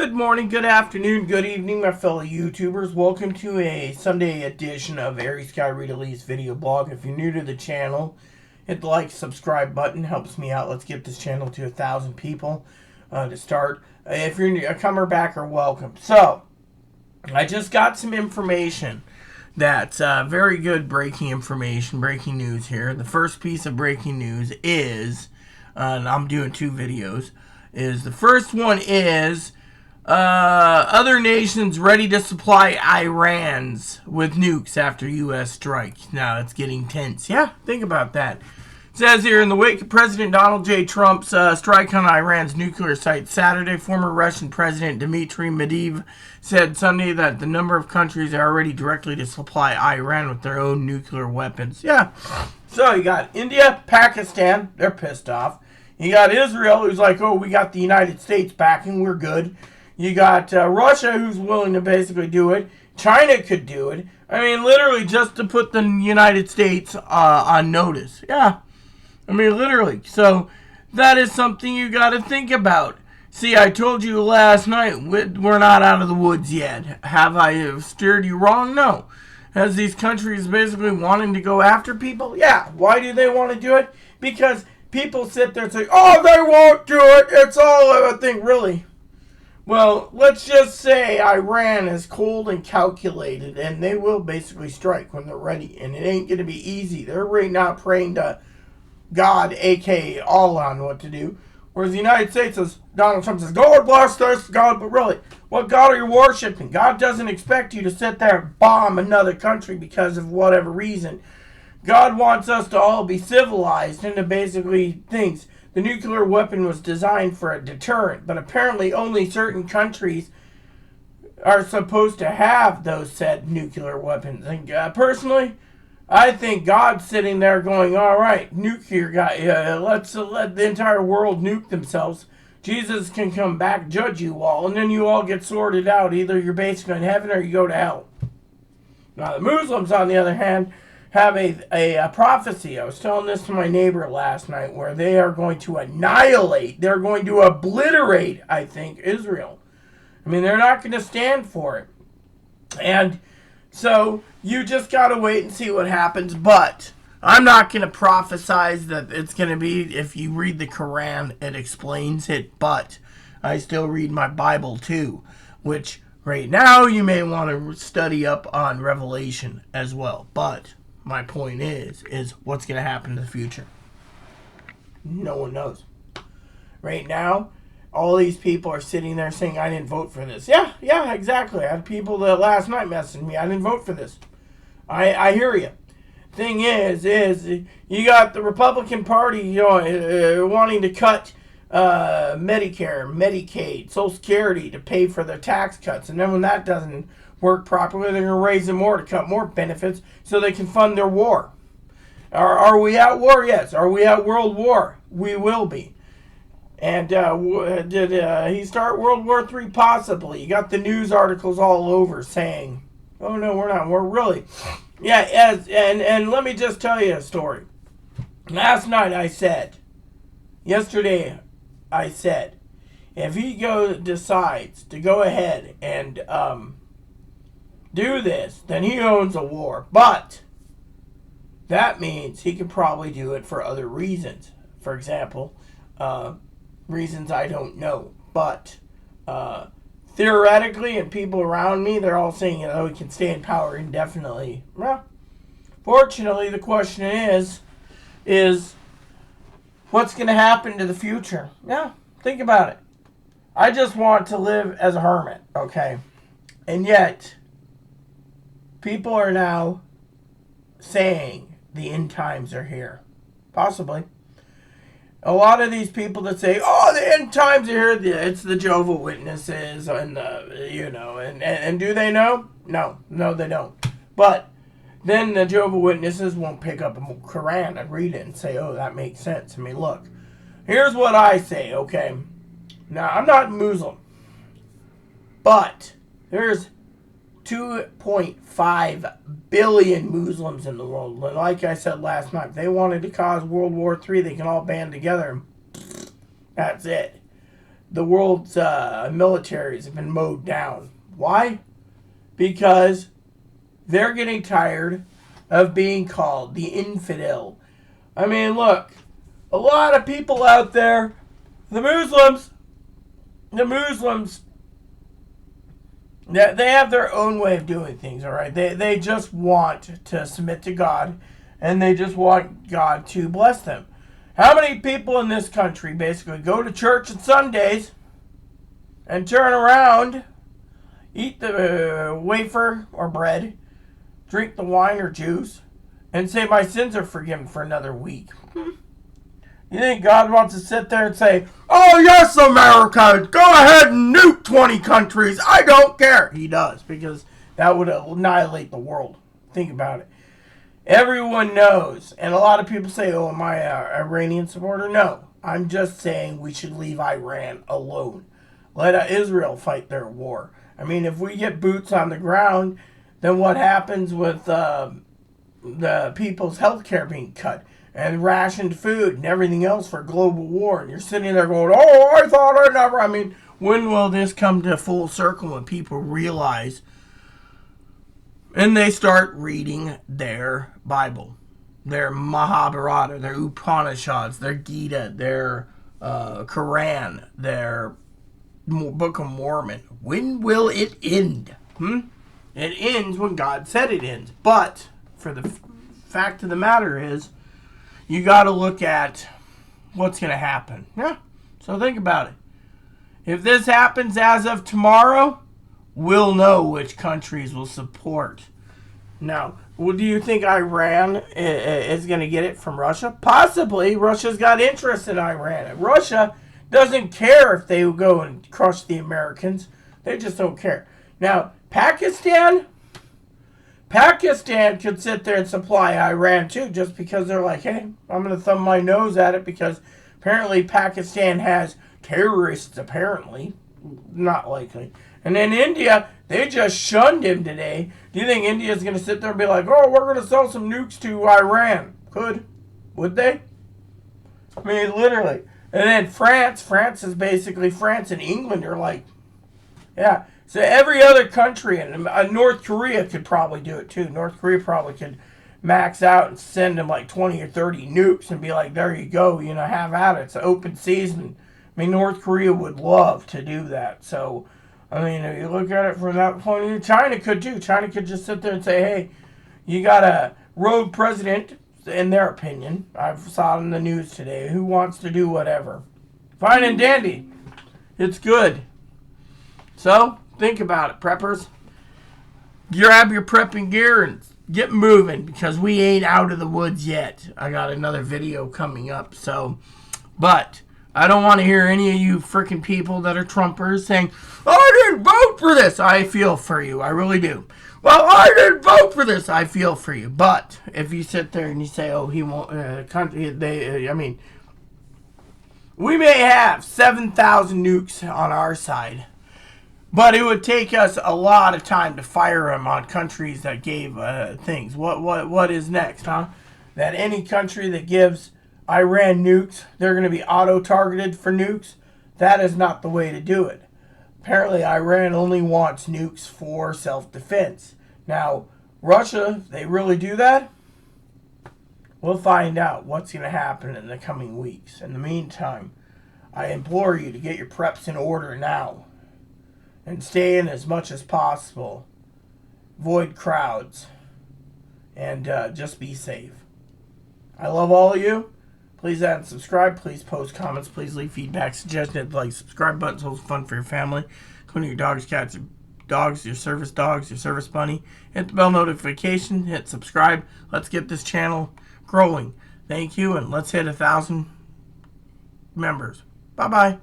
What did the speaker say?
Good morning, good afternoon, good evening, my fellow YouTubers. Welcome to a Sunday edition of Aries Sky Rita Lee's video blog. If you're new to the channel, hit the like, subscribe button. Helps me out. Let's get this channel to 1,000 people to start. If you're a comer backer, welcome. So, I just got some information that's very good breaking information, breaking news here. The first piece of breaking news is, and I'm doing two videos, is the first one is other nations ready to supply Iran's with nukes after U.S. strike. Now it's getting tense. Yeah, think about that. It says here, in the wake of President Donald J. Trump's strike on Iran's nuclear site Saturday, former Russian President Dmitry Medvedev said Sunday that the number of countries are ready directly to supply Iran with their own nuclear weapons. Yeah. So you got India, Pakistan, they're pissed off. You got Israel, who's like, oh, we got the United States backing, we're good. You got Russia, who's willing to basically do it. China could do it. I mean, literally just to put the United States on notice. Yeah. I mean, literally. So that is something you got to think about. See, I told you last night, we're not out of the woods yet. Have I steered you wrong? No. Has these countries basically wanting to go after people? Yeah. Why do they want to do it? Because people sit there and say, oh, they won't do it. It's all a thing. Really? Well, let's just say Iran is cold and calculated, and they will basically strike when they're ready, and it ain't going to be easy. They're right now praying to God, a.k.a. Allah, on what to do. Whereas the United States, as Donald Trump says, God bless us, God, but really, what God are you worshiping? God doesn't expect you to sit there and bomb another country because of whatever reason. God wants us to all be civilized into basically things. The nuclear weapon was designed for a deterrent, but apparently only certain countries are supposed to have those said nuclear weapons. And personally, I think God's sitting there going, all right, nuclear guy, let's let the entire world nuke themselves. Jesus can come back, judge you all, and then you all get sorted out. Either you're basically in heaven or you go to hell. Now, the Muslims, on the other hand, have a prophecy. I was telling this to my neighbor last night, where they are going to annihilate, they're going to obliterate, I think, Israel. I mean, they're not going to stand for it. And so you just got to wait and see what happens. But I'm not going to prophesize that it's going to be, if you read the Quran, it explains it. But I still read my Bible too, which right now you may want to study up on Revelation as well. But my point is what's going to happen in the future? No one knows. Right now, all these people are sitting there saying, I didn't vote for this. Yeah, exactly. I had people that last night messaging me, I didn't vote for this. I hear you. Thing is you got the Republican Party, wanting to cut Medicare, Medicaid, Social Security to pay for their tax cuts. And then when that doesn't work properly, they're going to raise them more to cut more benefits so they can fund their war. Are we at war? Yes. Are we at World War? We will be. And did he start World War III? Possibly. You got the news articles all over saying, oh no, we're not. We're really. Yeah, and let me just tell you a story. Last night yesterday I said, if he decides to go ahead and do this, then he owns a war. But that means he could probably do it for other reasons. For example, reasons I don't know. But theoretically, and people around me, they're all saying, he can stay in power indefinitely. Well, fortunately, the question is what's going to happen to the future? Yeah, think about it. I just want to live as a hermit, okay? And yet, people are now saying the end times are here. Possibly. A lot of these people that say, oh, the end times are here, it's the Jehovah's Witnesses, and and do they know? No, they don't. But then the Jehovah's Witnesses won't pick up a Quran and read it and say, oh, that makes sense. I mean, look, here's what I say, okay? Now, I'm not Muslim, but there's 2.5 billion Muslims in the world. Like I said last night, if they wanted to cause World War III, they can all band together. That's it. the world's militaries have been mowed down. Why? Because they're getting tired of being called the infidel. I mean, look, a lot of people out there, the Muslims, they have their own way of doing things, all right? They just want to submit to God, and they just want God to bless them. How many people in this country basically go to church on Sundays and turn around, eat the wafer or bread, drink the wine or juice, and say, my sins are forgiven for another week? You think God wants to sit there and say, oh yes, America, go ahead and nuke 20 countries, I don't care? He does, because that would annihilate the world. Think about it. Everyone knows, and a lot of people say, oh, am I an Iranian supporter? No, I'm just saying we should leave Iran alone. Let Israel fight their war. I mean, if we get boots on the ground, then what happens with the people's health care being cut and rationed food and everything else for global war? And you're sitting there going, oh, I thought I never. I mean, when will this come to full circle when people realize and they start reading their Bible, their Mahabharata, their Upanishads, their Gita, their Quran, their Book of Mormon? When will it end? It ends when God said it ends. But for the fact of the matter is, you got to look at what's going to happen. Yeah. So think about it. If this happens as of tomorrow, we'll know which countries will support. Now, do you think Iran is going to get it from Russia? Possibly. Russia's got interest in Iran. Russia doesn't care if they go and crush the Americans. They just don't care. Now, Pakistan could sit there and supply Iran too, just because they're like, hey, I'm going to thumb my nose at it, because apparently Pakistan has terrorists, apparently. Not likely. And then India, they just shunned him today. Do you think India's going to sit there and be like, oh, we're going to sell some nukes to Iran? Could. Would they? I mean, literally. And then France is basically, France and England are like, yeah. So every other country, and North Korea could probably do it too. North Korea probably could max out and send them like 20 or 30 nukes and be like, there you go, have at it. It's an open season. I mean, North Korea would love to do that. So, I mean, if you look at it from that point of view, China could too. China could just sit there and say, hey, you got a rogue president, in their opinion. I saw it in the news today, who wants to do whatever. Fine and dandy. It's good. So, think about it, preppers. Grab your prepping gear and get moving, because we ain't out of the woods yet. I got another video coming up, but I don't want to hear any of you freaking people that are Trumpers saying, I didn't vote for this. I feel for you. I really do. Well, I didn't vote for this. I feel for you. But if you sit there and you say, oh, he won't, we may have 7,000 nukes on our side, but it would take us a lot of time to fire them on countries that gave things. What is next, huh? That any country that gives Iran nukes, they're going to be auto-targeted for nukes? That is not the way to do it. Apparently, Iran only wants nukes for self-defense. Now, Russia, they really do that? We'll find out what's going to happen in the coming weeks. In the meantime, I implore you to get your preps in order now and stay in as much as possible. Avoid crowds. And just be safe. I love all of you. Please add and subscribe. Please post comments. Please leave feedback, suggestions, like, subscribe buttons. Holds fun for your family, including your dogs, cats, your dogs, your service bunny. Hit the bell notification. Hit subscribe. Let's get this channel growing. Thank you, and let's hit 1,000 members. Bye-bye.